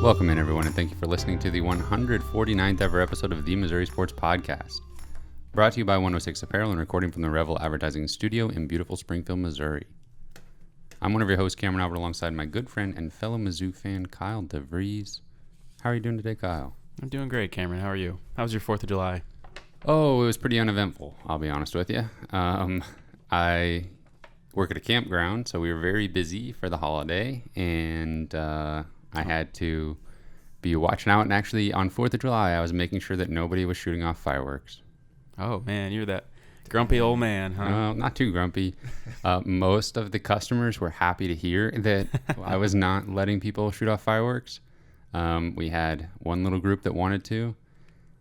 Welcome in, everyone, and thank you for listening to the 149th ever episode of the Missouri Sports Podcast. Brought to you by 106 Apparel and recording from the Revel Advertising Studio in beautiful Springfield, Missouri. I'm one of your hosts, Cameron Albert, alongside my good friend and fellow Mizzou fan, Kyle DeVries. How are you doing today, Kyle? I'm doing great, Cameron. How are you? How was your 4th of July? Oh, it was pretty uneventful, I'll be honest with you. I work at a campground, so we were very busy for the holiday, and I had to be watching out, and actually on 4th of July, I was making sure that nobody was shooting off fireworks. Oh, man, you're that grumpy old man, huh? Not too grumpy. Most of the customers were happy to hear that I was not letting people shoot off fireworks. We had one little group that wanted to,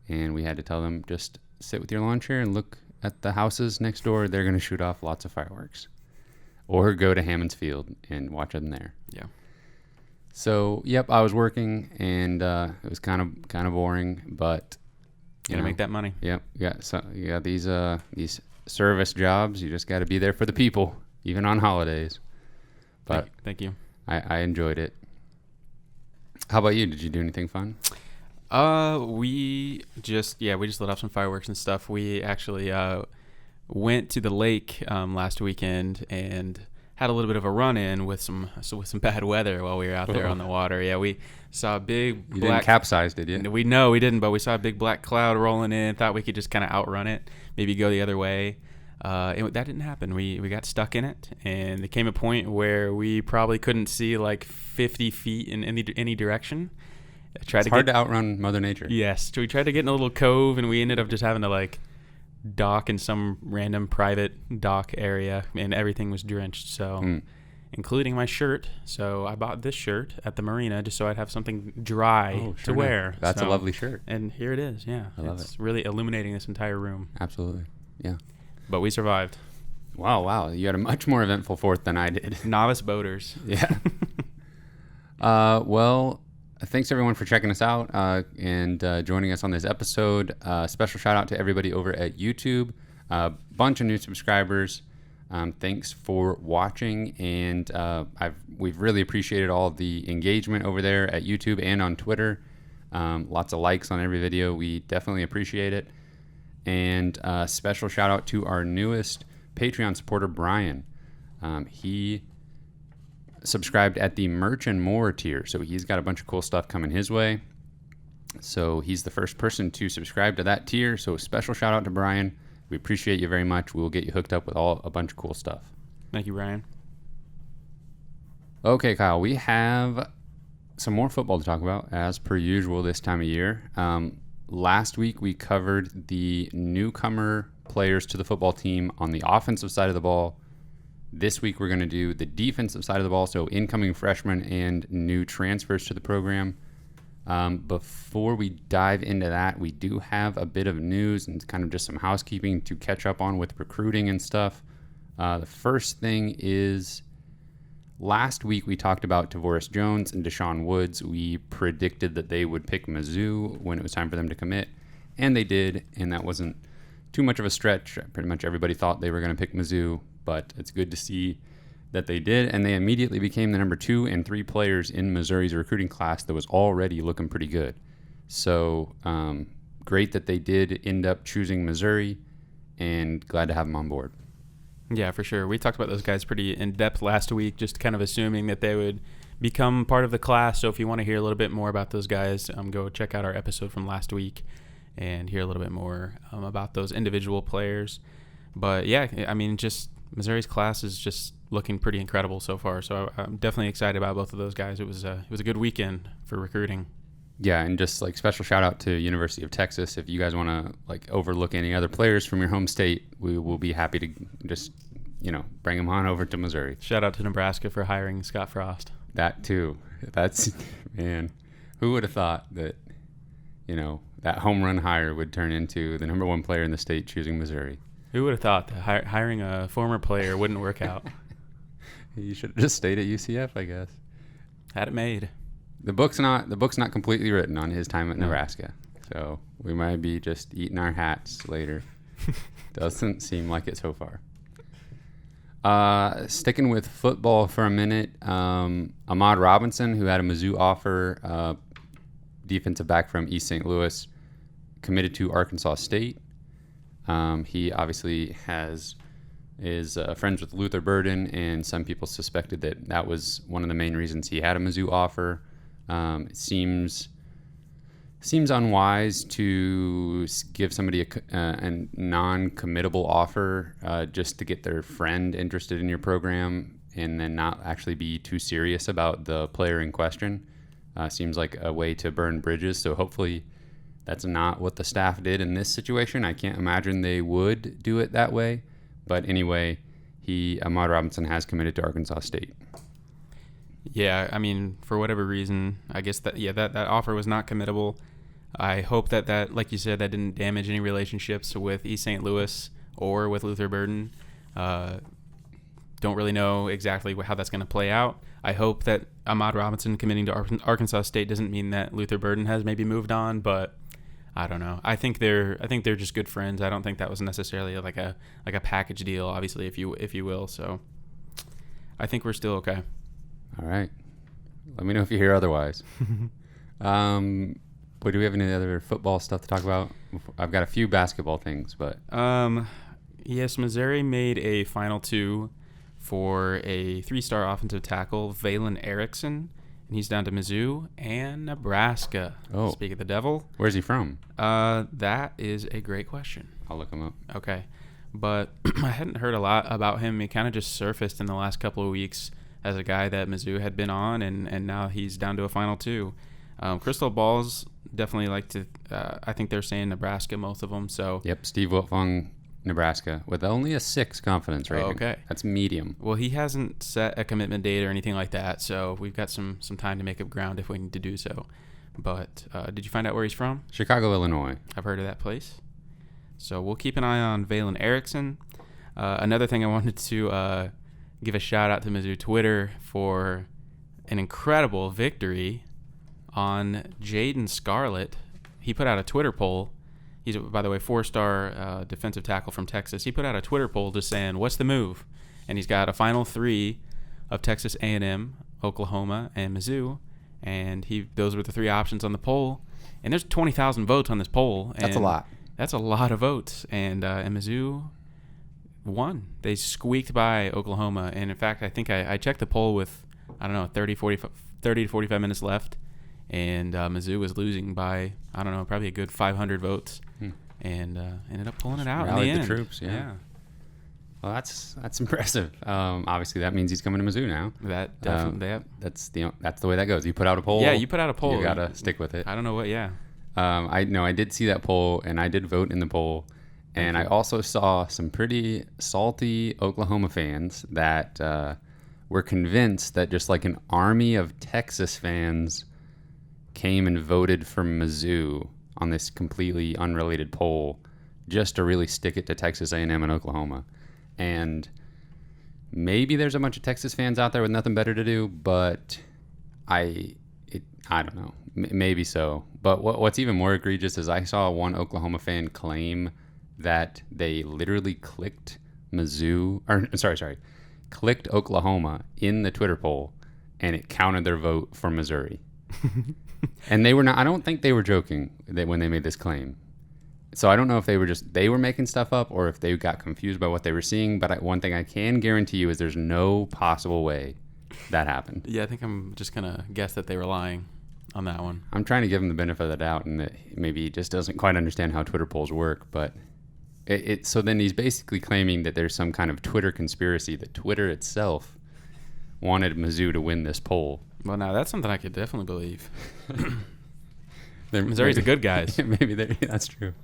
and we had to tell them, just sit with your lawn chair and look at the houses next door. They're going to shoot off lots of fireworks. Or go to Hammond's Field and watch them there. Yeah. So, yep, I was working, and it was kind of boring, but you gotta make that money. Yep, you got these service jobs. You just got to be there for the people, even on holidays. But thank you. I enjoyed it. How about you? Did you do anything fun? We just let off some fireworks and stuff. We actually went to the lake last weekend and had a little bit of a run-in with some bad weather while we were out there on the water. Yeah, we saw a big You didn't capsize, did you? We didn't, but we saw a big black cloud rolling in. Thought we could just kind of outrun it, maybe go the other way. That didn't happen. We got stuck in it, and there came a point where we probably couldn't see like 50 feet in any direction. It's hard to outrun Mother Nature. Yes, so we tried to get in a little cove, and we ended up just having to like dock in some random private dock area, and everything was drenched, so including my shirt. So I bought this shirt at the marina just so I'd have something dry to wear. That's a lovely shirt. And here it is. Yeah, I love it's really illuminating this entire room. Absolutely. Yeah. But we survived. Wow. You had a much more eventful 4th than I did. Novice boaters. Yeah. Well, thanks everyone for checking us out and joining us on this episode. Special shout out to everybody over at YouTube. A bunch of new subscribers. Thanks for watching, and we've really appreciated all the engagement over there at YouTube and on Twitter. Lots of likes on every video. We definitely appreciate it. And special shout out to our newest Patreon supporter, Brian. He subscribed at the Merch and More tier, so he's got a bunch of cool stuff coming his way. So he's the first person to subscribe to that tier, so special shout out to Brian. We appreciate you very much. We'll get you hooked up with a bunch of cool stuff. Thank you, Brian. Okay, Kyle, we have some more football to talk about, as per usual this time of year. Last week we covered the newcomer players to the football team on the offensive side of the ball. This week we're going to do the defensive side of the ball, so incoming freshmen and new transfers to the program. Before we dive into that, we do have a bit of news and kind of just some housekeeping to catch up on with recruiting and stuff. The first thing is, last week we talked about Tavoris Jones and Deshaun Woods. We predicted that they would pick Mizzou when it was time for them to commit, and they did, and that wasn't too much of a stretch. Pretty much everybody thought they were going to pick Mizzou, but it's good to see that they did, and they immediately became the number 2 and 3 players in Missouri's recruiting class that was already looking pretty good. So great that they did end up choosing Missouri, and glad to have them on board. Yeah, for sure. We talked about those guys pretty in depth last week, just kind of assuming that they would become part of the class. So if you want to hear a little bit more about those guys, go check out our episode from last week and hear a little bit more about those individual players. But yeah, I mean, just Missouri's class is just looking pretty incredible so far. So I'm definitely excited about both of those guys. It was a good weekend for recruiting. Yeah, and just like special shout out to University of Texas. If you guys want to like overlook any other players from your home state, we will be happy to just, bring them on over to Missouri. Shout out to Nebraska for hiring Scott Frost. That too. That's, man, who would have thought that, that home run hire would turn into the number 1 player in the state choosing Missouri? Who would have thought that hiring a former player wouldn't work out? You should have just stayed at UCF, I guess. Had it made. The book's not completely written on his time at Nebraska, so we might be just eating our hats later. Doesn't seem like it so far. Sticking with football for a minute, Ahmad Robinson, who had a Mizzou offer, defensive back from East St. Louis, committed to Arkansas State. He obviously is friends with Luther Burden, and some people suspected that was one of the main reasons he had a Mizzou offer. It seems unwise to give somebody a non-committable offer just to get their friend interested in your program and then not actually be too serious about the player in question. Seems like a way to burn bridges, so hopefully that's not what the staff did in this situation. I can't imagine they would do it that way. But anyway, Ahmad Robinson has committed to Arkansas State. Yeah, I mean, for whatever reason, I guess that offer was not committable. I hope that, like you said, that didn't damage any relationships with East St. Louis or with Luther Burden. Don't really know exactly how that's going to play out. I hope that Ahmad Robinson committing to Arkansas State doesn't mean that Luther Burden has maybe moved on, but I don't know. I think they're just good friends. I don't think that was necessarily like a package deal, obviously, if you will. So I think we're still okay. All right. Let me know if you hear otherwise. But do we have any other football stuff to talk about? I've got a few basketball things, but yes, Missouri made a Final Two for a 3-star offensive tackle, Valen Erickson. And he's down to Mizzou and Nebraska. Oh. Speak of the devil. Where's he from? That is a great question. I'll look him up. Okay. But I hadn't heard a lot about him. He kind of just surfaced in the last couple of weeks as a guy that Mizzou had been on, and now he's down to a Final Two. Crystal Balls definitely like to, I think they're saying Nebraska, most of them. So Yep, Steve Wiltfong, Nebraska, with only a 6 confidence rating. Okay. That's medium. Well, he hasn't set a commitment date or anything like that, so we've got some time to make up ground if we need to do so. But did you find out where he's from? Chicago, Illinois. I've heard of that place. So we'll keep an eye on Valen Erickson. Another thing I wanted to give a shout out to Mizzou Twitter for an incredible victory on Jaden Scarlett. He put out a Twitter poll. He's, by the way, 4-star defensive tackle from Texas. He put out a Twitter poll just saying, what's the move? And he's got a final 3 of Texas A&M, Oklahoma, and Mizzou. And those were the 3 options on the poll. And there's 20,000 votes on this poll. That's a lot. That's a lot of votes. And Mizzou won. They squeaked by Oklahoma. And, in fact, I think I checked the poll with, 30 to 45 minutes left. And Mizzou was losing by, probably a good 500 votes, and ended up pulling it out in the end. Rallied the troops, yeah. Well, that's impressive. Obviously, that means he's coming to Mizzou now. That definitely, that's the way that goes. You put out a poll. Yeah, you put out a poll. You gotta stick with it. I don't know what. Yeah. I did see that poll, and I did vote in the poll, and I also saw some pretty salty Oklahoma fans that were convinced that just like an army of Texas fans came and voted for Mizzou on this completely unrelated poll just to really stick it to Texas A&M and Oklahoma. And maybe there's a bunch of Texas fans out there with nothing better to do, but I don't know. Maybe so. But what's even more egregious is I saw one Oklahoma fan claim that they literally clicked clicked Oklahoma in the Twitter poll, and it counted their vote for Missouri. And they were not. I don't think they were joking when they made this claim. So I don't know if they were making stuff up or if they got confused by what they were seeing. But one thing I can guarantee you is there's no possible way that happened. Yeah, I think I'm just gonna guess that they were lying on that one. I'm trying to give him the benefit of the doubt, and that maybe he just doesn't quite understand how Twitter polls work. But so then he's basically claiming that there's some kind of Twitter conspiracy that Twitter itself wanted Mizzou to win this poll. Well, now that's something I could definitely believe. Missouri's the good guys. That's true.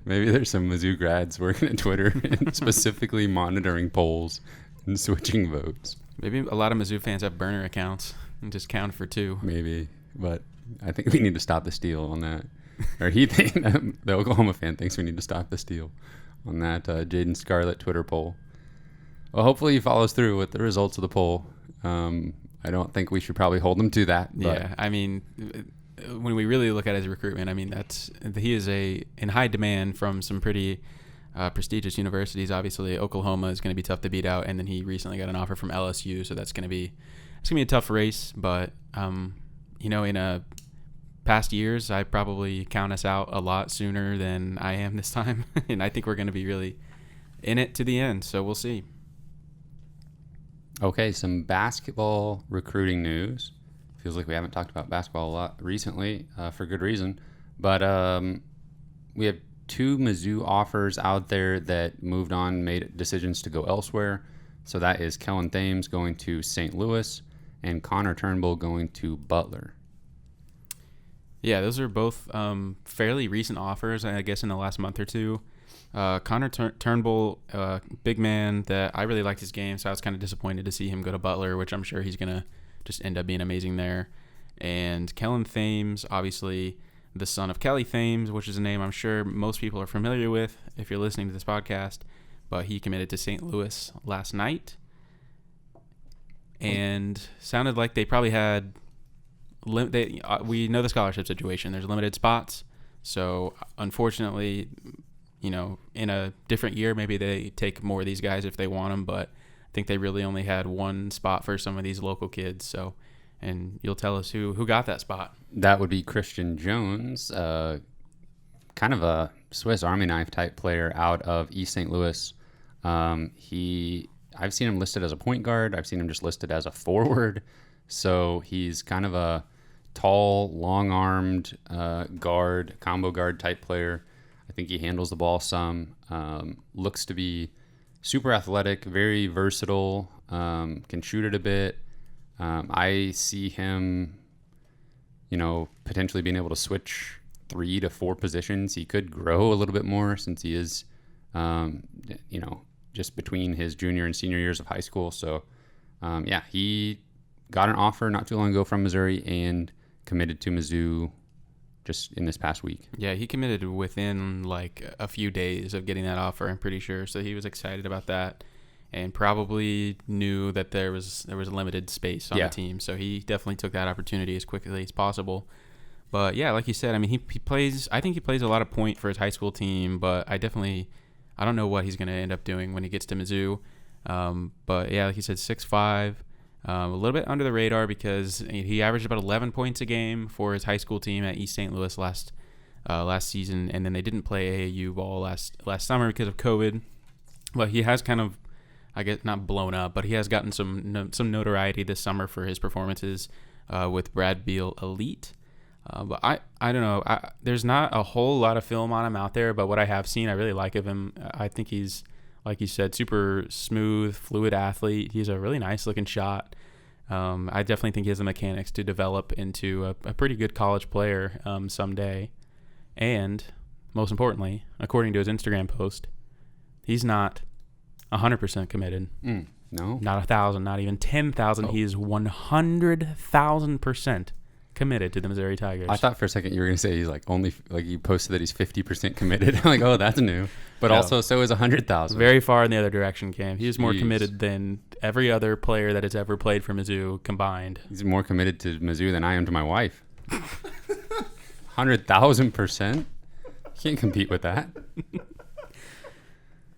Maybe there's some Mizzou grads working at Twitter and specifically monitoring polls and switching votes. Maybe a lot of Mizzou fans have burner accounts and just count for 2. Maybe, but I think we need to stop the steal on that. Or the Oklahoma fan thinks we need to stop the steal on that Jaden Scarlett Twitter poll. Well, hopefully he follows through with the results of the poll. I don't think we should probably hold him to that. But. Yeah, I mean, when we really look at his recruitment, I mean, he is in high demand from some pretty prestigious universities. Obviously, Oklahoma is going to be tough to beat out, and then he recently got an offer from LSU, so that's going to be a tough race. But in a past years, I probably count us out a lot sooner than I am this time. And I think we're going to be really in it to the end. So we'll see. Okay, some basketball recruiting news. Feels like we haven't talked about basketball a lot recently, for good reason. But we have 2 Mizzou offers out there that moved on, made decisions to go elsewhere. So that is Kellen Thames going to St. Louis and Connor Turnbull going to Butler. Yeah, those are both fairly recent offers, I guess, in the last month or two. Connor Turnbull, big man that I really liked his game, so I was kind of disappointed to see him go to Butler, which I'm sure he's going to just end up being amazing there. And Kellen Thames, obviously the son of Kelly Thames, which is a name I'm sure most people are familiar with if you're listening to this podcast, but he committed to St. Louis last night. And sounded like they probably had we know the scholarship situation. There's limited spots. So unfortunately, in a different year, maybe they take more of these guys if they want them. But I think they really only had one spot for some of these local kids. So, and you'll tell us who got that spot. That would be Christian Jones, kind of a Swiss Army knife type player out of East St. Louis. I've seen him listed as a point guard. I've seen him just listed as a forward. So he's kind of a tall, long-armed combo guard type player. I think he handles the ball some. Looks to be super athletic, very versatile, can shoot it a bit. I see him, potentially being able to switch 3 to 4 positions. He could grow a little bit more since he is, just between his junior and senior years of high school. So, he got an offer not too long ago from Missouri and committed to Mizzou just in this past week. Yeah, he committed within like a few days of getting that offer, I'm pretty sure. So he was excited about that and probably knew that there was limited space on the team. So he definitely took that opportunity as quickly as possible. But yeah, like you said, I mean, he plays a lot of point for his high school team, but I don't know what he's going to end up doing when he gets to Mizzou. But yeah, like you said, 6'5", a little bit under the radar because he averaged about 11 points a game for his high school team at East St. Louis last season, and then they didn't play AAU ball last summer because of COVID. But he has kind of, I guess, not blown up, but he has gotten some notoriety this summer for his performances with Brad Beal Elite. But I don't know. There's not a whole lot of film on him out there, but what I have seen, I really like of him. I think he's, like you said, super smooth, fluid athlete. He's a really nice looking shot. I definitely think he has the mechanics to develop into a pretty good college player someday. And most importantly, according to his Instagram post, he's not 100% committed. No, not 1,000, not even 10,000. He is 100,000% committed to the Missouri Tigers. I thought for a second you were going to say he's you posted that he's 50% committed. I'm like, oh, that's new. But also, so is 100,000. Very far in the other direction, Cam. He is more committed than every other player that has ever played for Mizzou combined. He's more committed to Mizzou than I am to my wife. 100,000%? Can't compete with that.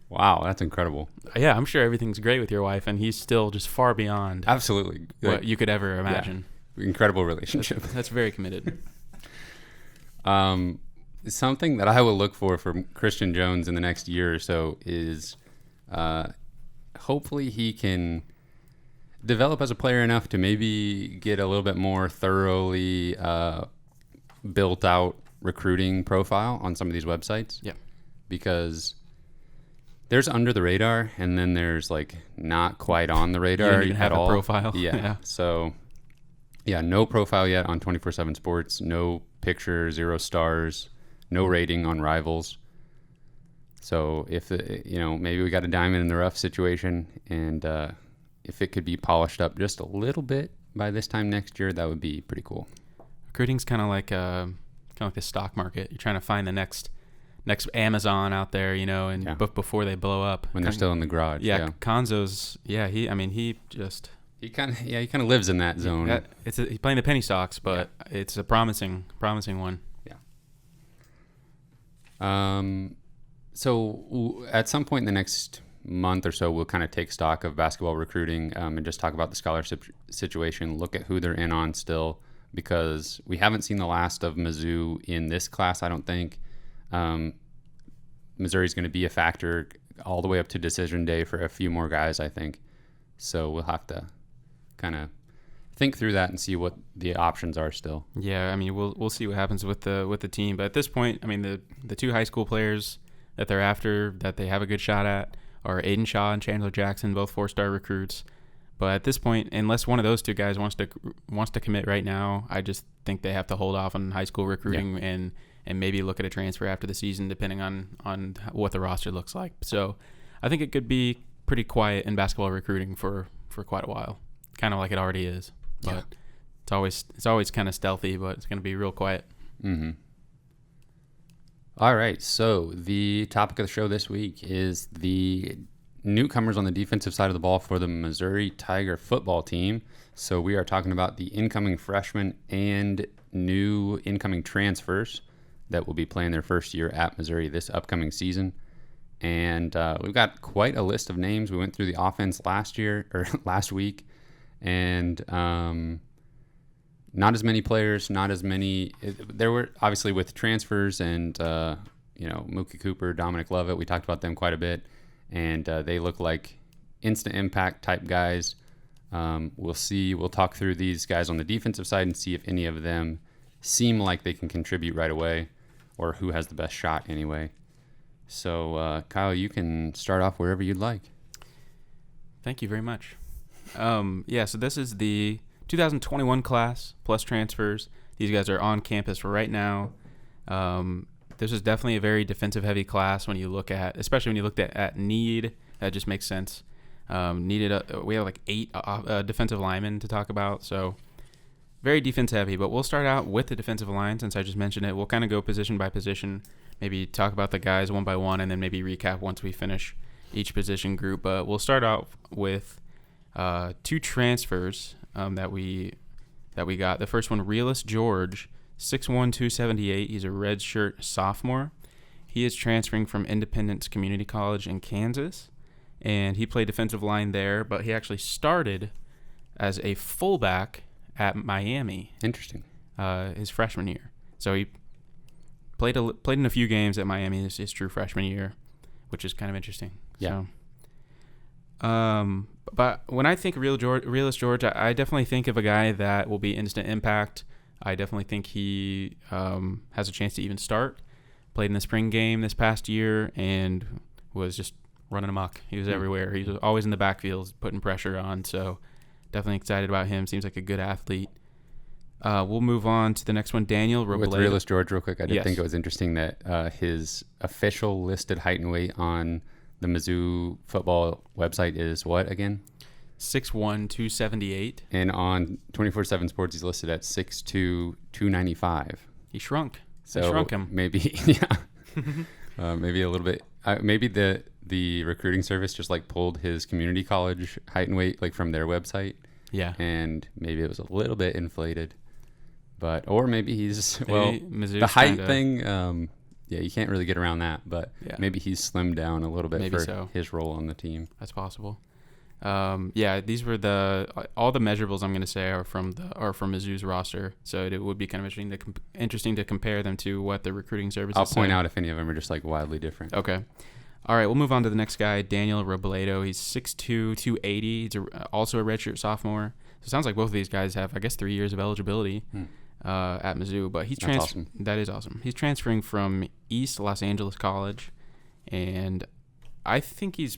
Wow, that's incredible. Yeah, I'm sure everything's great with your wife, and he's still just far beyond absolutely what you could ever imagine. Yeah. Incredible relationship. That's very committed. Something that I will look for from Christian Jones in the next year or so is hopefully he can develop as a player enough to maybe get a little bit more thoroughly built out recruiting profile on some of these websites. Yeah. Because there's under the radar and then there's like not quite on the radar at all. Profile. Yeah. So yeah, no profile yet on 24/7 Sports, no picture, 0 stars, no rating on Rivals. So if maybe we got a diamond in the rough situation, and if it could be polished up just a little bit by this time next year, that would be pretty cool. Recruiting's kind of like the stock market. You're trying to find the next Amazon out there, before they blow up. When they're still in the garage. Yeah. Konzo's. Yeah, he kind of lives in that zone. He's playing the penny stocks, but it's a promising one. Yeah. So at some point in the next month or so, we'll kind of take stock of basketball recruiting and just talk about the scholarship situation, look at who they're in on still, because we haven't seen the last of Mizzou in this class, I don't think. Missouri's going to be a factor all the way up to decision day for a few more guys, I think. So we'll have to kind of think through that and see what the options are still. Yeah, I mean, we'll see what happens with the team. But at this point, I mean, the two high school players that they're after, that they have a good shot at, are Aiden Shaw and Chandler Jackson, both 4-star recruits. But at this point, unless one of those two guys wants to commit right now, I just think they have to hold off on high school recruiting and maybe look at a transfer after the season, depending on what the roster looks like. So I think it could be pretty quiet in basketball recruiting for quite a while, kind of like it already is. But it's always kind of stealthy, but it's going to be real quiet. Mm-hmm. All right, so the topic of the show this week is the newcomers on the defensive side of the ball for the Missouri Tiger football team. So we are talking about the incoming freshmen and new incoming transfers that will be playing their first year at Missouri this upcoming season. And we've got quite a list of names. We went through the offense last week, and not as many players, there were obviously with transfers and Mookie Cooper, Dominic Lovett, we talked about them quite a bit, and they look like instant impact type guys. We'll talk through these guys on the defensive side and see if any of them seem like they can contribute right away, or who has the best shot anyway. So, Kyle, you can start off wherever you'd like. Thank you very much. So this is the 2021 class plus transfers. These guys are on campus for right now. This is definitely a very defensive-heavy class especially when you looked at need. That just makes sense. We have like 8 defensive linemen to talk about, so very defense-heavy. But we'll start out with the defensive line since I just mentioned it. We'll kind of go position by position, maybe talk about the guys one by one, and then maybe recap once we finish each position group. But we'll start out with 2 transfers that we got. The first one, Realist George, 6'1", 278. He's a redshirt sophomore. He is transferring from Independence Community College in Kansas, and he played defensive line there, but he actually started as a fullback at Miami. Interesting. His freshman year. So he played in a few games at Miami his true freshman year, which is kind of interesting. Yeah. So, but when I think Realist George, I definitely think of a guy that will be instant impact. I definitely think he has a chance to even start. Played in the spring game this past year and was just running amok. He was everywhere. He was always in the backfield, putting pressure on. So definitely excited about him. Seems like a good athlete. We'll move on to the next one, Daniel Robledo. With Realist George, real quick, I did think it was interesting that his official listed height and weight on the Mizzou football website is what again? 6'1", 278. And on 24/7 Sports, he's listed at 6'2", 295. He shrunk. So they shrunk him. Maybe, maybe a little bit. Maybe the recruiting service just like pulled his community college height and weight like from their website. Yeah. And maybe it was a little bit inflated. Or maybe he's Mizzou's the height thing. You can't really get around that, but maybe he's slimmed down a little bit his role on the team. That's possible. These were all the measurables I'm going to say are from Mizzou's roster, so it would be kind of interesting to compare them to what the recruiting services. I'll point out if any of them are just like wildly different. Okay. All right, we'll move on to the next guy, Daniel Robledo. He's 6'2", 280. He's also a redshirt sophomore. So it sounds like both of these guys have, I guess, 3 years of eligibility at Mizzou. But awesome. That is awesome. He's transferring from East Los Angeles College, and I think he's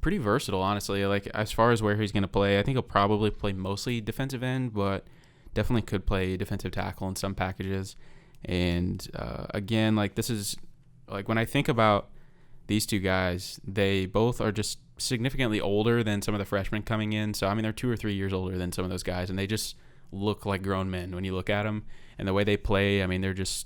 pretty versatile, honestly. Like, as far as where he's going to play, I think he'll probably play mostly defensive end, but definitely could play defensive tackle in some packages. And again, like, this is like when I think about these two guys, they both are just significantly older than some of the freshmen coming in. So, I mean, they're 2 or 3 years older than some of those guys, and they just look like grown men when you look at them. And the way they play, I mean, they're just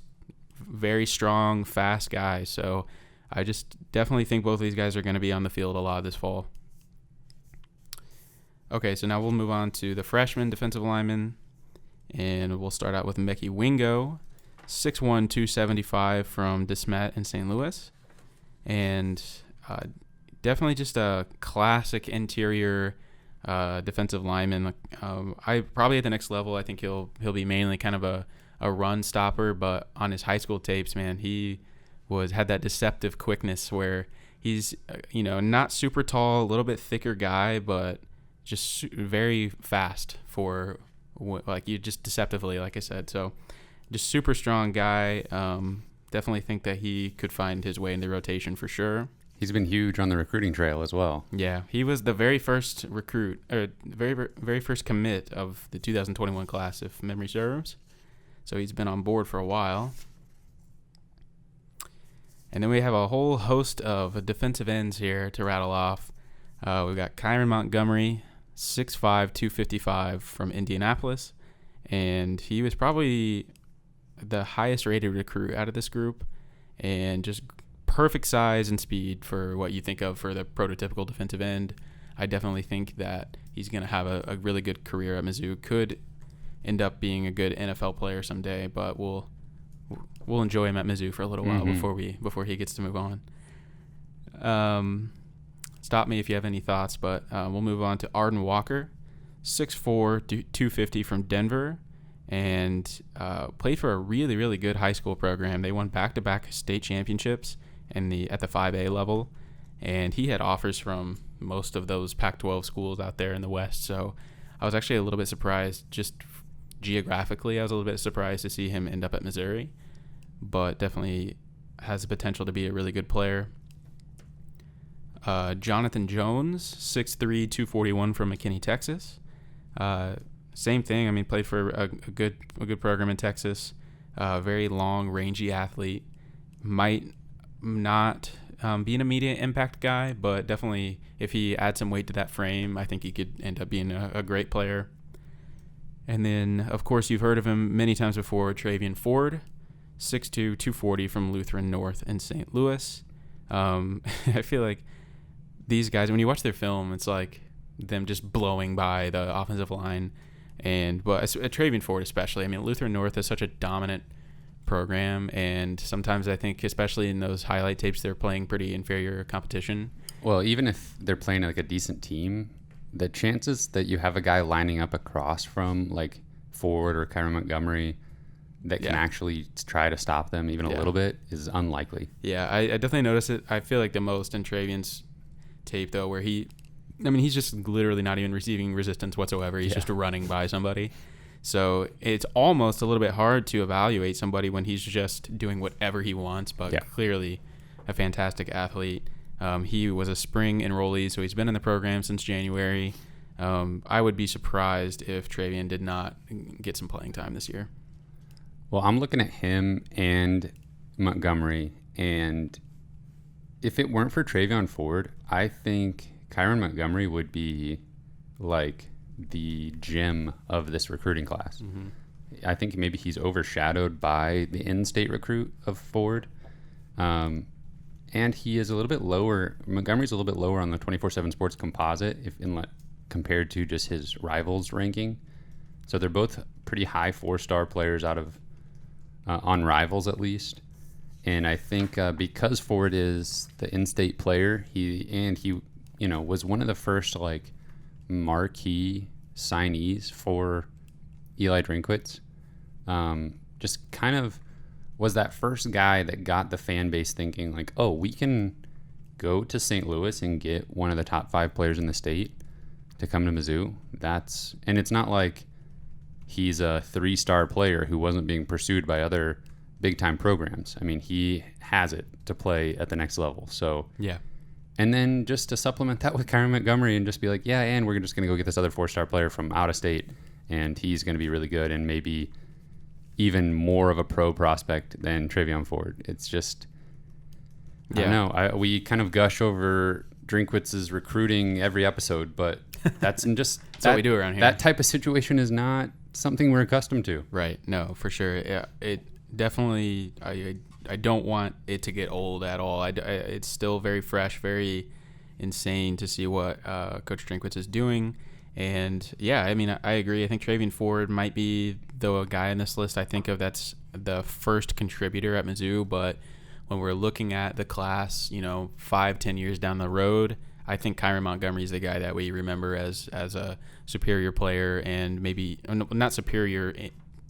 very strong, fast guys. So I just definitely think both of these guys are going to be on the field a lot this fall. Okay, so now we'll move on to the freshman defensive lineman, and we'll start out with Mekhi Wingo, 6'1", 275 from DeSmet in St. Louis. And definitely just a classic interior defensive lineman. I probably at the next level, I think he'll be mainly kind of a run stopper, but on his high school tapes, man, he had that deceptive quickness where he's not super tall, a little bit thicker guy, but just very fast for like you just deceptively, like I said. So just super strong guy. Definitely think that he could find his way in the rotation for sure. He's been huge on the recruiting trail as well. Yeah, he was the very first recruit, or very first commit of the 2021 class, if memory serves. So he's been on board for a while. And then we have a whole host of defensive ends here to rattle off. We've got Kyron Montgomery, 6'5", 255 from Indianapolis. And he was probably the highest rated recruit out of this group. And just perfect size and speed for what you think of for the prototypical defensive end. I definitely think that he's going to have a really good career at Mizzou. Could end up being a good NFL player someday, but we'll enjoy him at Mizzou for a little while before he gets to move on. Stop me if you have any thoughts, but we'll move on to Arden Walker, 6'4", 250 from Denver, and played for a really, really good high school program. They won back-to-back state championships at the 5A level, and he had offers from most of those Pac-12 schools out there in the West. So I was actually a little bit surprised, just geographically, I was a little bit surprised to see him end up at Missouri, but definitely has the potential to be a really good player. Jonathan Jones, 6'3", 241 from McKinney, Texas. Same thing. I mean, played for a good program in Texas. Very long, rangy athlete. Might not be an immediate impact guy, but definitely if he adds some weight to that frame, I think he could end up being a great player. And then, of course, you've heard of him many times before, Travian Ford, 6'2", 240 from Lutheran North in St. Louis. I feel like these guys, when you watch their film, it's like them just blowing by the offensive line. But Travian Ford especially, I mean, Lutheran North is such a dominant program, and sometimes I think, especially in those highlight tapes, they're playing pretty inferior competition. Well, even if they're playing like a decent team, the chances that you have a guy lining up across from like Ford or Kyron Montgomery that can actually try to stop them even a little bit is unlikely. Yeah, I definitely noticed it. I feel like the most in Travian's tape, though, where he's just literally not even receiving resistance whatsoever. He's just running by somebody. So it's almost a little bit hard to evaluate somebody when he's just doing whatever he wants, but clearly a fantastic athlete. He was a spring enrollee, so he's been in the program since January. I would be surprised if Travian did not get some playing time this year. Well, I'm looking at him and Montgomery, and if it weren't for Travian Ford, I think Kyron Montgomery would be like the gem of this recruiting class. Mm-hmm. I think maybe he's overshadowed by the in-state recruit of Ford. And he is a little bit lower. Montgomery's a little bit lower on the 24/7 Sports composite compared to just his rivals ranking. So they're both pretty high 4-star players out of on rivals at least. And I think because Ford is the in-state player, he was one of the first like marquee signees for Eli Drinkwitz. Just kind of was that first guy that got the fan base thinking like, oh, we can go to St. Louis and get one of the top 5 players in the state to come to Mizzou. And it's not like he's a 3-star player who wasn't being pursued by other big-time programs. I mean, he has it to play at the next level. So yeah. And then just to supplement that with Kyron Montgomery and just be like, and we're just going to go get this other 4-star player from out of state, and he's going to be really good and maybe even more of a pro prospect than Travian Ford. It's just, I don't know. We kind of gush over Drinkwitz's recruiting every episode, but that's that's what we do around here. That type of situation is not something we're accustomed to. Right. No, for sure. Yeah, it definitely, I don't want it to get old at all. It's still very fresh, very insane to see what Coach Drinkwitz is doing. And yeah, I mean, I agree. I think Travian Ford might be the guy in this list I think of that's the first contributor at Mizzou. But when we're looking at the class, 5-10 years down the road, I think Kyron Montgomery is the guy that we remember as a superior player, and maybe not superior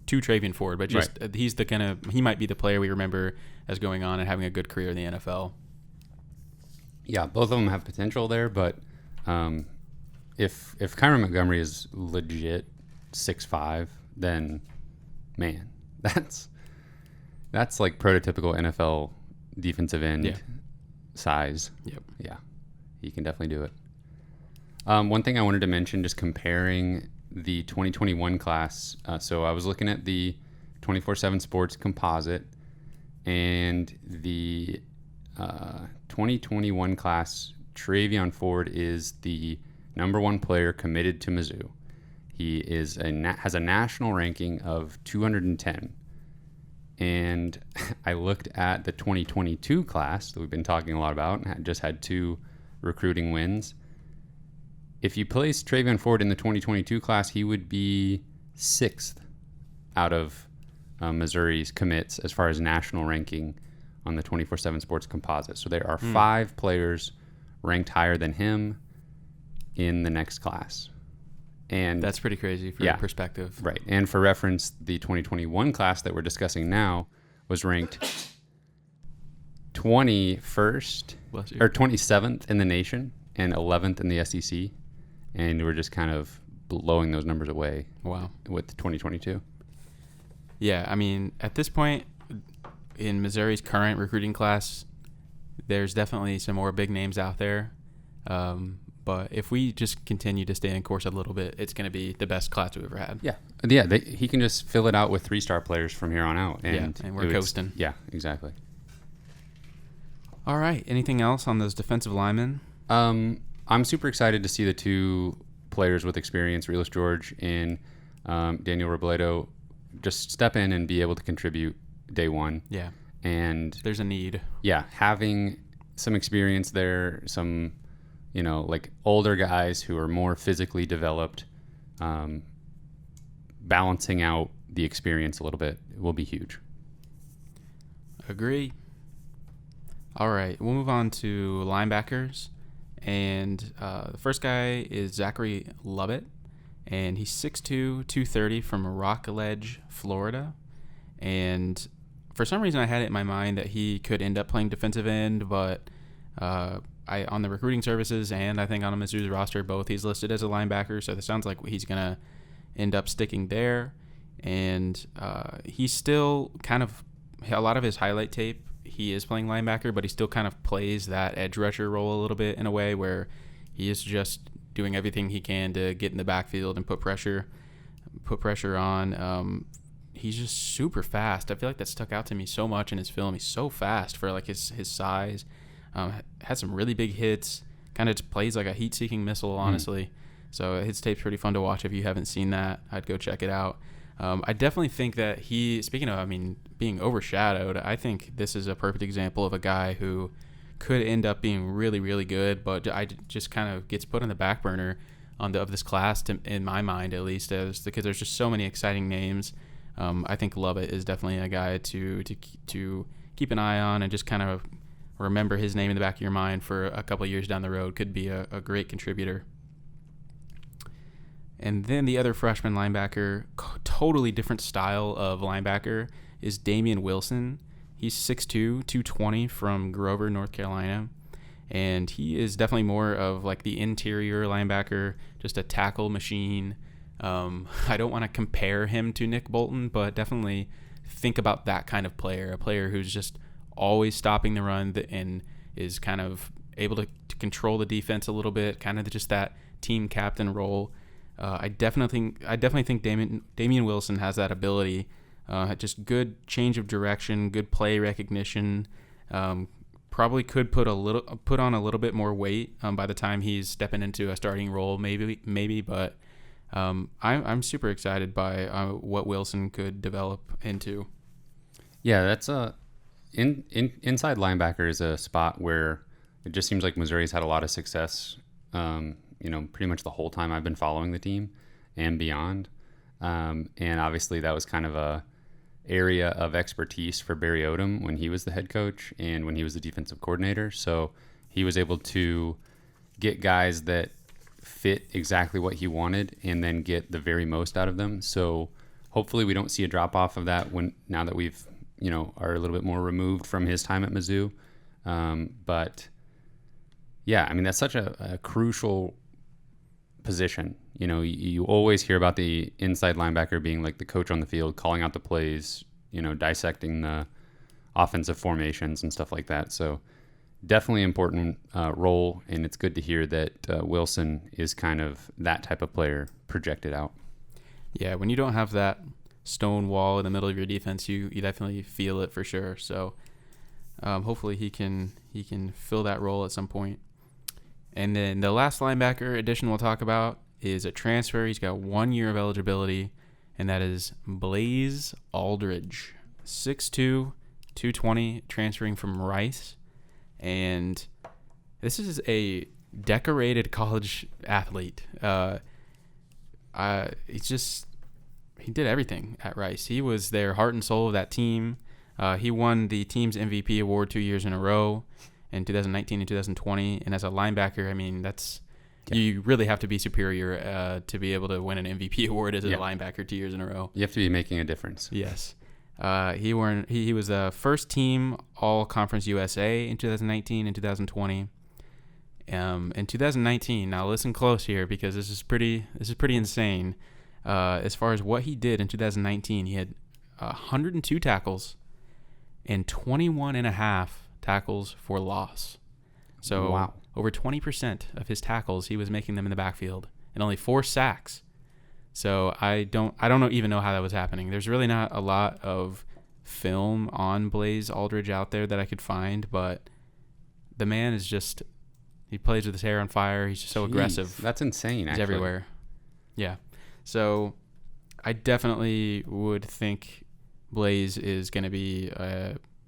to Travian Ford, but just he's he might be the player we remember as going on and having a good career in the NFL. Yeah, both of them have potential there, but if Kyron Montgomery is legit 6'5", then man, that's like prototypical NFL defensive end size. Yep. Yeah, he can definitely do it. One thing I wanted to mention, just comparing the 2021 class. So I was looking at the 24/7 Sports composite, and the 2021 class, Travian Ford is the number 1 player committed to Mizzou. He is has a national ranking of 210. And I looked at the 2022 class that we've been talking a lot about, and just had 2 recruiting wins. If you place Travian Ford in the 2022 class, he would be 6th out of Missouri's commits as far as national ranking on the 24/7 Sports composite. So there are 5 players ranked higher than him in the next class. And that's pretty crazy for perspective. Right. And for reference, the 2021 class that we're discussing now was ranked 21st or 27th in the nation and 11th in the SEC. And we're just kind of blowing those numbers away. Wow. With 2022. Yeah, I mean, at this point in Missouri's current recruiting class, there's definitely some more big names out there. But if we just continue to stay in course a little bit, it's going to be the best class we've ever had. Yeah. He can just fill it out with 3-star players from here on out. And we're coasting. Yeah, exactly. All right. Anything else on those defensive linemen? I'm super excited to see the 2 players with experience, Realus George and Daniel Robledo, just step in and be able to contribute day one. Yeah. And there's a need. Yeah. Having some experience there, some, like older guys who are more physically developed, balancing out the experience a little bit will be huge. Agree. All right. We'll move on to linebackers. And the first guy is Zachary Lovett, and he's 6'2", 230 from Rockledge, Florida. And for some reason, I had it in my mind that he could end up playing defensive end, but on the recruiting services and I think on Mizzou's roster, both he's listed as a linebacker. So it sounds like he's going to end up sticking there. And he's still kind of a lot of his highlight tape. He is playing linebacker, but he still kind of plays that edge rusher role a little bit in a way where he is just doing everything he can to get in the backfield and put pressure on. He's just super fast. I feel like that stuck out to me so much in his film. He's so fast for like his size. Had some really big hits. Kind of just plays like a heat-seeking missile, honestly. So his tape's pretty fun to watch. If you haven't seen that, I'd go check it out. I definitely think that speaking of, being overshadowed, I think this is a perfect example of a guy who could end up being really, really good, but I just kind of gets put on the back burner of this class, in my mind at least, because there's just so many exciting names. I think Lovett is definitely a guy to keep an eye on and just kind of remember his name in the back of your mind for a couple of years down the road. Could be a great contributor. And then the other freshman linebacker, totally different style of linebacker, is Damian Wilson. He's 6'2", 220 from Grover, North Carolina. And he is definitely more of like the interior linebacker, just a tackle machine. I don't want to compare him to Nick Bolton, but definitely think about that kind of player, a player who's just always stopping the run and is kind of able to control the defense a little bit, kind of just that team captain role. I definitely think Damian Wilson has that ability. Just good change of direction, good play recognition. Probably could put on a little bit more weight by the time he's stepping into a starting role, maybe. But I'm super excited by what Wilson could develop into. Yeah, that's inside linebacker is a spot where it just seems like Missouri's had a lot of success. Pretty much the whole time I've been following the team and beyond. And obviously that was kind of a area of expertise for Barry Odom when he was the head coach and when he was the defensive coordinator. So he was able to get guys that fit exactly what he wanted and then get the very most out of them. So hopefully we don't see a drop off of that now that we've, are a little bit more removed from his time at Mizzou. But yeah, I mean, that's such a crucial position. You always hear about the inside linebacker being like the coach on the field, calling out the plays, dissecting the offensive formations and stuff like that. So definitely important role, and it's good to hear that Wilson is kind of that type of player projected out. Yeah, when you don't have that stone wall in the middle of your defense, you definitely feel it for sure. So hopefully he can fill that role at some point. And then the last linebacker addition we'll talk about is a transfer. He's got 1 year of eligibility, and that is Blaze Aldridge, 6'2", 220, transferring from Rice. And this is a decorated college athlete. He did everything at Rice. He was their heart and soul of that team. He won the team's MVP award 2 years in a row, in 2019 and 2020. And as a linebacker, I mean, you really have to be superior to be able to win an MVP award as a linebacker 2 years in a row. You have to be making a difference. Yes. He was the first team All-Conference USA in 2019 and 2020. In 2019, now listen close here because this is pretty insane. As far as what he did in 2019, he had 102 tackles and 21 and a half tackles for loss. So wow. Over 20% of his tackles, he was making them in the backfield, and only 4 sacks. So I don't even know how that was happening. There's really not a lot of film on Blaze Aldridge out there that I could find, but the man is he plays with his hair on fire. He's just so aggressive. That's insane. He's everywhere. Yeah. So I definitely would think Blaze is going to be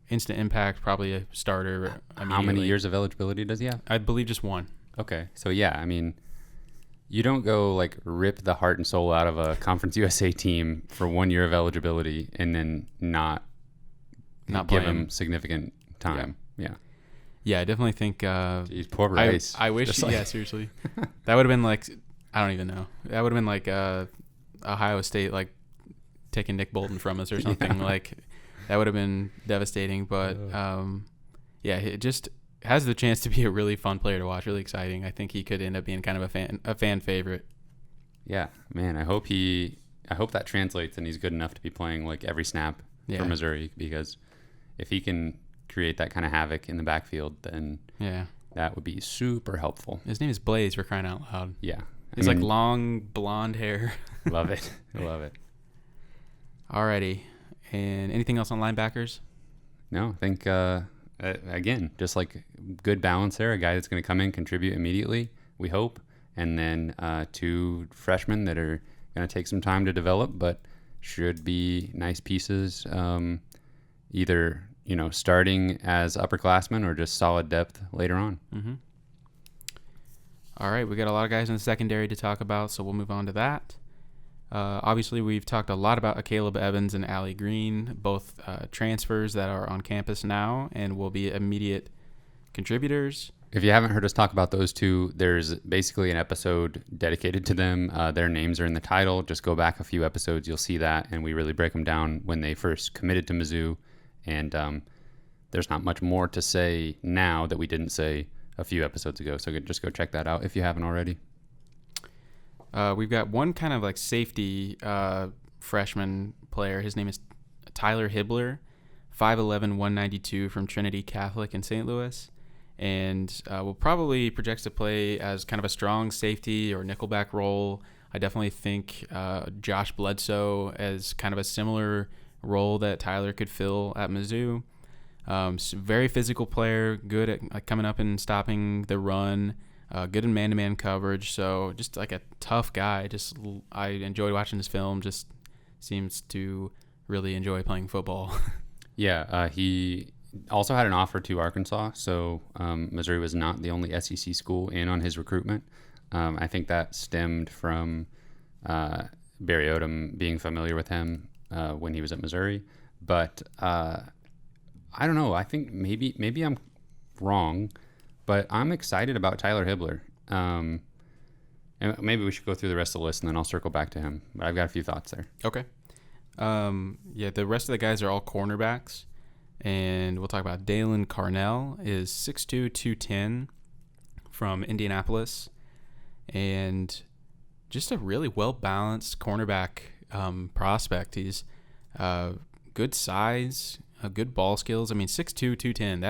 instant impact, probably a starter immediately. How many years of eligibility does he have? I believe just 1. Okay. So yeah, I mean, you don't go like rip the heart and soul out of a Conference USA team for 1 year of eligibility and then not give him significant time. Yeah, I definitely think. Jeez, poor Rice. I wish. Yeah, seriously, that would have been like, I don't even know. That would have been like Ohio State like taking Nick Bolton from us or something. Like that would have been devastating. But it just has the chance to be a really fun player to watch. Really exciting. I think he could end up being kind of a fan favorite. Yeah, man. I hope that translates and he's good enough to be playing like every snap for Missouri, because if he can create that kind of havoc in the backfield, then that would be super helpful. His name is Blaze, for crying out loud. Yeah. He's like long blonde hair. Love it. Love it. Alrighty. And anything else on linebackers? No, I think, again, just like good balance there. A guy that's going to come in, contribute immediately, we hope. And then 2 freshmen that are going to take some time to develop, but should be nice pieces, either starting as upperclassmen or just solid depth later on. Mm-hmm. All right, we got a lot of guys in the secondary to talk about, so we'll move on to that. Obviously, we've talked a lot about Caleb Evans and Allie Green, both transfers that are on campus now and will be immediate contributors. If you haven't heard us talk about those two, there's basically an episode dedicated to them. Their names are in the title. Just go back a few episodes, you'll see that, and we really break them down when they first committed to Mizzou. And there's not much more to say now that we didn't say a few episodes ago. So just go check that out if you haven't already. We've got one kind of like safety freshman player. His name is Tyler Hibbler, 5'11", 192 from Trinity Catholic in St. Louis. And will probably projects to play as kind of a strong safety or nickelback role. I definitely think Josh Bledsoe as kind of a similar role that Tyler could fill at Mizzou. Very physical player, good at coming up and stopping the run, good in man-to-man coverage. So just like a tough guy. I enjoyed watching this film. Just seems to really enjoy playing football. Yeah, he also had an offer to Arkansas, so Missouri was not the only SEC school in on his recruitment. I think that stemmed from Barry Odom being familiar with him when he was at Missouri. But I don't know. I think maybe I'm wrong, but I'm excited about Tyler Hibbler. And maybe we should go through the rest of the list, and then I'll circle back to him. But I've got a few thoughts there. Okay. The rest of the guys are all cornerbacks. And we'll talk about Dalen Carnell is 6'2", 210 from Indianapolis. And just a really well-balanced cornerback prospect. He's good size, good ball skills. I mean, 6'2", 210,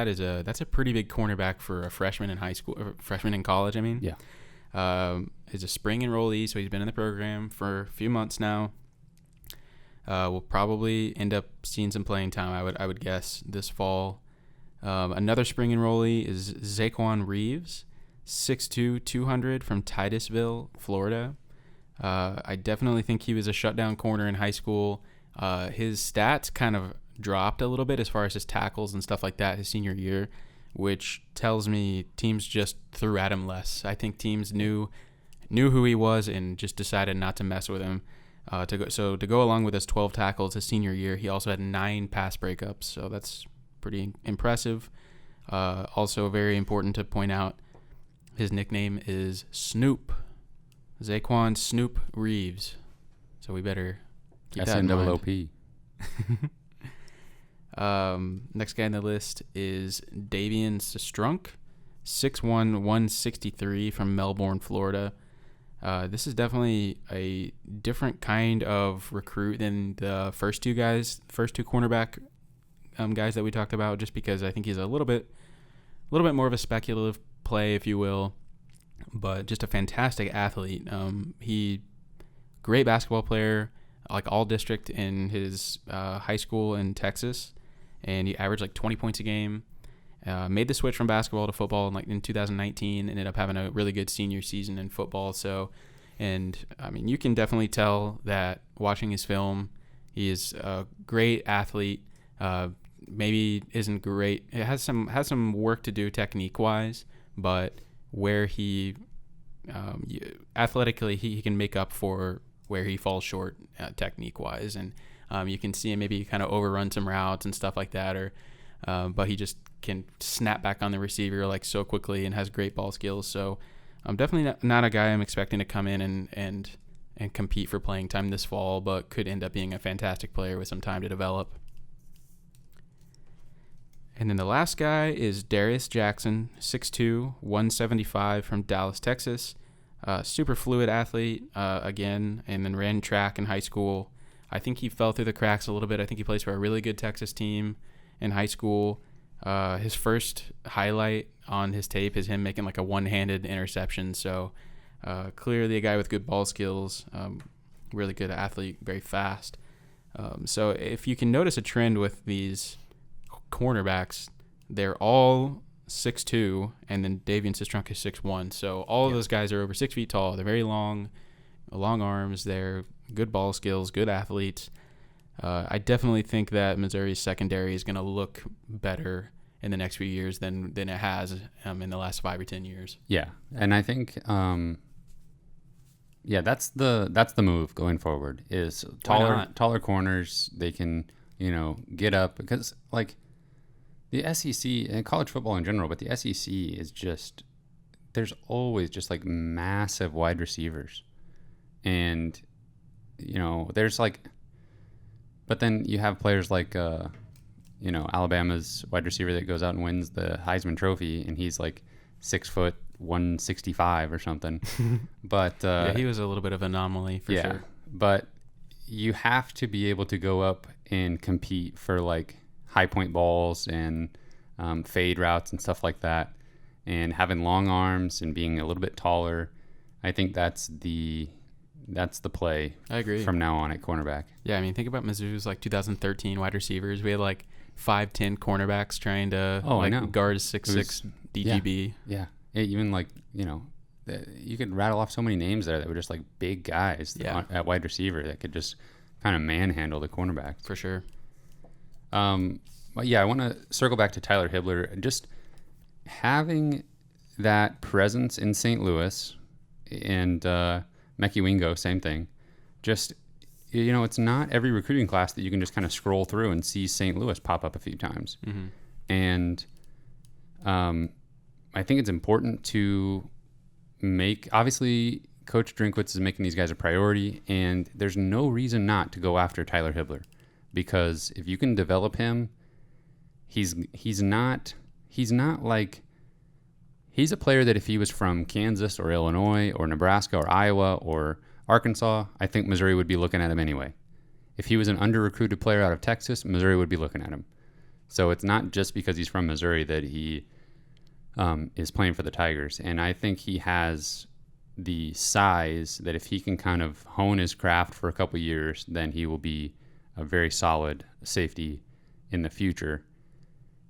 that's a pretty big cornerback for a freshman in high school, or freshman in college, I mean. Yeah. He's a spring enrollee, so he's been in the program for a few months now. We'll probably end up seeing some playing time, I would guess, this fall. Another spring enrollee is Zaquan Reeves, 6'2", 200 from Titusville, Florida. I definitely think he was a shutdown corner in high school. His stats kind of dropped a little bit as far as his tackles and stuff like that his senior year, which tells me teams just threw at him less. I think teams knew who he was and just decided not to mess with him. To go along with his 12 tackles his senior year, he also had 9 pass breakups, so that's pretty impressive. Also very important to point out, his nickname is Snoop. Zaquan Snoop Reeves. So we better keep that in mind. SNOOP. Next guy on the list is Davian Sestrunk, 6'1", 163 from Melbourne, Florida. This is definitely a different kind of recruit than the first two cornerback guys that we talked about, just because I think he's a little bit more of a speculative play, if you will, but just a fantastic athlete. He great basketball player, like all district in his high school in Texas, and he averaged like 20 points a game. Made the switch from basketball to football in 2019. Ended up having a really good senior season in football. So, and I mean, you can definitely tell that watching his film, he is a great athlete. Maybe isn't great. It has some work to do technique wise, but where he athletically he can make up for where he falls short technique wise, and you can see him maybe kind of overrun some routes and stuff like that, or but he just can snap back on the receiver like so quickly and has great ball skills. So I'm definitely not a guy I'm expecting to come in and compete for playing time this fall, but could end up being a fantastic player with some time to develop. And then the last guy is Darius Jackson, 6'2", 175 from Dallas, Texas. Super fluid athlete, again, and then ran track in high school. I think he fell through the cracks a little bit. I think he plays for a really good Texas team in high school. His first highlight on his tape is him making like a one-handed interception. So clearly a guy with good ball skills, really good athlete, very fast. So if you can notice a trend with these cornerbacks, they're all 6'2", and then Davian Sestrunk is 6'1". So all of those guys are over 6 feet tall. They're very long arms. They're good ball skills, good athletes. I definitely think that Missouri's secondary is going to look better in the next few years than it has in the last 5 or 10 years. Yeah, and I think that's the move going forward is taller corners. They can get up, because like the SEC and college football in general, but the SEC is just, there's always just like massive wide receivers, and there's like. But then you have players like, Alabama's wide receiver that goes out and wins the Heisman Trophy, and he's like 6 foot 165 or something. But he was a little bit of an anomaly for sure. But you have to be able to go up and compete for like high point balls and fade routes and stuff like that, and having long arms and being a little bit taller. I think that's the play. I agree. From now on at cornerback. Yeah, I mean, think about Mizzou's like 2013 wide receivers. We had like 5'10" cornerbacks trying to guard 6'6" DGB. Yeah. Even like, you could rattle off so many names there that were just like big guys at wide receiver that could just kind of manhandle the cornerback. For sure. But yeah, I want to circle back to Tyler Hibbler. Just having that presence in St. Louis, and Mekhi Wingo, same thing. Just, it's not every recruiting class that you can just kind of scroll through and see St. Louis pop up a few times. Mm-hmm. And I think it's important to obviously Coach Drinkwitz is making these guys a priority, and there's no reason not to go after Tyler Hibbler, because if you can develop him, he's not like, he's a player that if he was from Kansas or Illinois or Nebraska or Iowa or Arkansas, I think Missouri would be looking at him anyway. If he was an under-recruited player out of Texas, Missouri would be looking at him. So it's not just because he's from Missouri that he is playing for the Tigers. And I think he has the size that if he can kind of hone his craft for a couple years, then he will be a very solid safety in the future.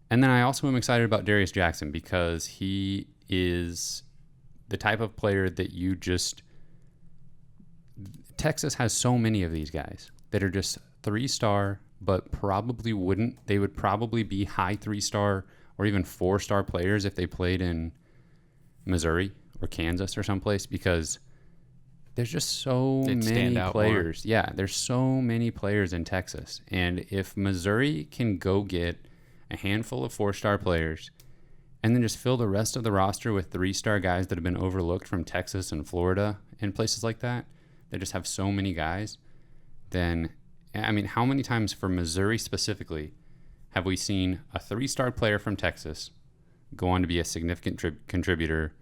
And then I also am excited about Darius Jackson, because he is the type of player that Texas has so many of these guys that are just 3-star, but they would probably be high 3-star or even 4-star players if they played in Missouri or Kansas or someplace, because there's just so many players. Yeah, there's so many players in Texas. And if Missouri can go get a handful of 4-star players and then just fill the rest of the roster with 3-star guys that have been overlooked from Texas and Florida and places like that, they just have so many guys, then, I mean, how many times for Missouri specifically have we seen a 3-star player from Texas go on to be a significant contributor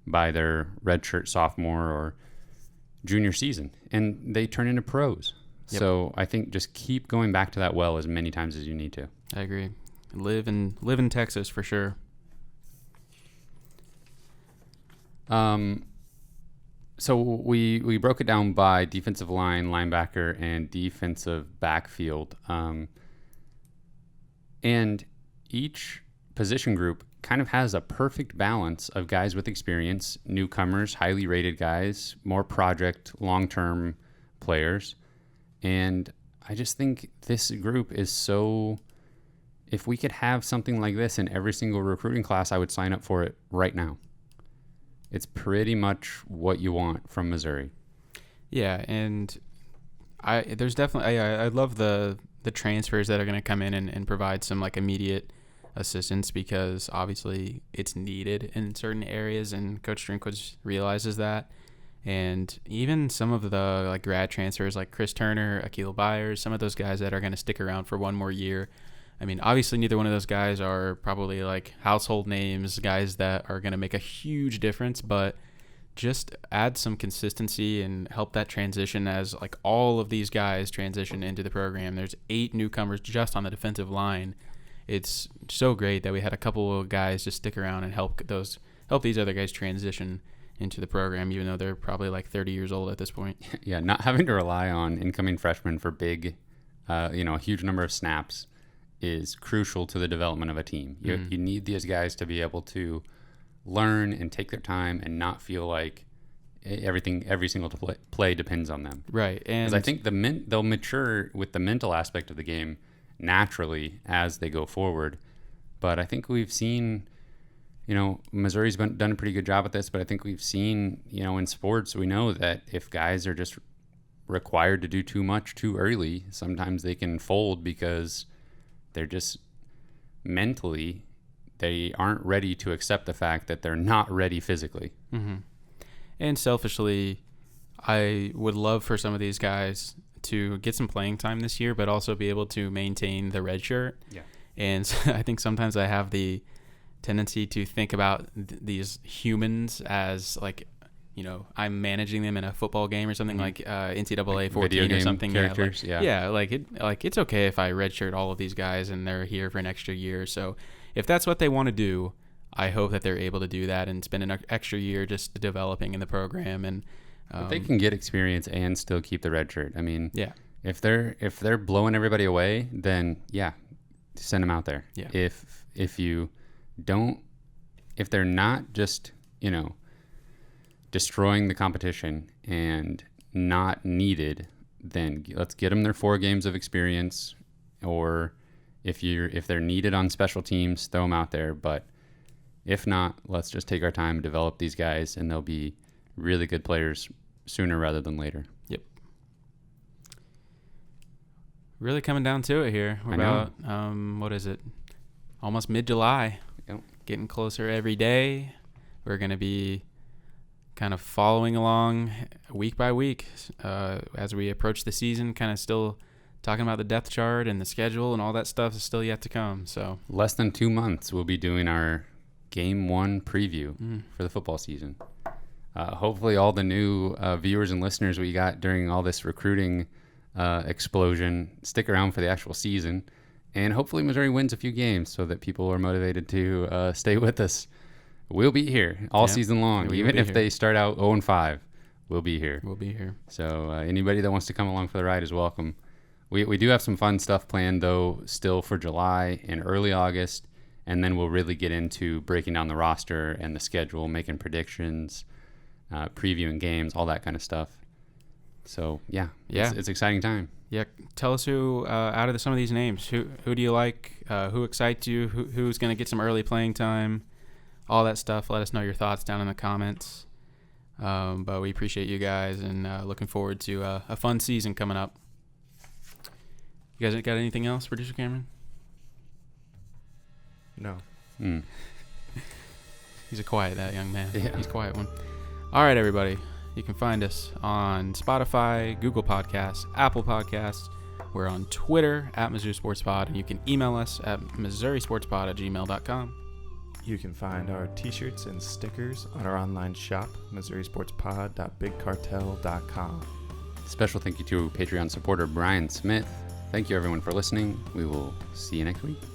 by their redshirt sophomore or junior season, and they turn into pros? Yep. So I think just keep going back to that well as many times as you need to. I agree. Live in Texas for sure. So we broke it down by defensive line, linebacker, and defensive backfield. And each position group kind of has a perfect balance of guys with experience, newcomers, highly rated guys, more project, long-term players. And I just think this group is so... If we could have something like this in every single recruiting class, I would sign up for it right now. It's pretty much what you want from Missouri. Yeah, and I love the transfers that are going to come in and provide some like immediate assistance, because obviously it's needed in certain areas, and Coach Drinkwitz realizes that. And even some of the like grad transfers like Chris Turner, Akil Byers, some of those guys that are going to stick around for one more year. I mean, obviously neither one of those guys are probably like household names, guys that are going to make a huge difference, but just add some consistency and help that transition as like all of these guys transition into the program. There's 8 newcomers just on the defensive line. It's so great that we had a couple of guys just stick around and help these other guys transition into the program, even though they're probably like 30 years old at this point. Yeah, not having to rely on incoming freshmen for big, a huge number of snaps is crucial to the development of a team. You need these guys to be able to learn and take their time and not feel like every single play depends on them. Right. And I think they'll mature with the mental aspect of the game naturally as they go forward. But I think we've seen, Missouri's done a pretty good job at this, but I think we've seen, in sports, we know that if guys are just required to do too much too early, sometimes they can fold because they're just mentally, they aren't ready to accept the fact that they're not ready physically. Mm-hmm. And selfishly, I would love for some of these guys to get some playing time this year, but also be able to maintain the red shirt. Yeah. And so I think sometimes I have the tendency to think about these humans as like, I'm managing them in a football game or something, like NCAA 14 or something. Characters, it's okay if I redshirt all of these guys and they're here for an extra year. So if that's what they want to do, I hope that they're able to do that and spend an extra year just developing in the program. And if they can get experience and still keep the red shirt, I mean, yeah. If they're blowing everybody away, then send them out there. Yeah. If they're not just destroying the competition and not needed, then let's get them their 4 games of experience, or if they're needed on special teams, throw them out there. But if not, let's just take our time and develop these guys, and they'll be really good players sooner rather than later. Yep. Really coming down to it here. We're about what is it? Almost mid-July. Yep. Getting closer every day. We're going to be kind of following along week by week as we approach the season, kind of still talking about the depth chart and the schedule and all that stuff is still yet to come. So less than 2 months, we'll be doing our Game 1 preview for the football season. Hopefully all the new viewers and listeners we got during all this recruiting explosion stick around for the actual season. And hopefully Missouri wins a few games so that people are motivated to stay with us. We'll be here all season long. Even if they start out 0-5, we'll be here. We'll be here. So anybody that wants to come along for the ride is welcome. We do have some fun stuff planned, though, still for July and early August. And then we'll really get into breaking down the roster and the schedule, making predictions, previewing games, all that kind of stuff. So, it's exciting time. Yeah, tell us who out of some of these names, who do you like, who excites you, who's going to get some early playing time, all that stuff. Let us know your thoughts down in the comments. But we appreciate you guys and looking forward to a fun season coming up. You guys got anything else, Producer Cameron? No. He's a quiet, that young man. Yeah. He's a quiet one. All right, everybody. You can find us on Spotify, Google Podcasts, Apple Podcasts. We're on Twitter at Mizzou Sports Pod, and you can email us at MissouriSportsPod@gmail.com. You can find our t-shirts and stickers on our online shop, MissouriSportsPod.BigCartel.com. Special thank you to Patreon supporter Brian Smith. Thank you, everyone, for listening. We will see you next week.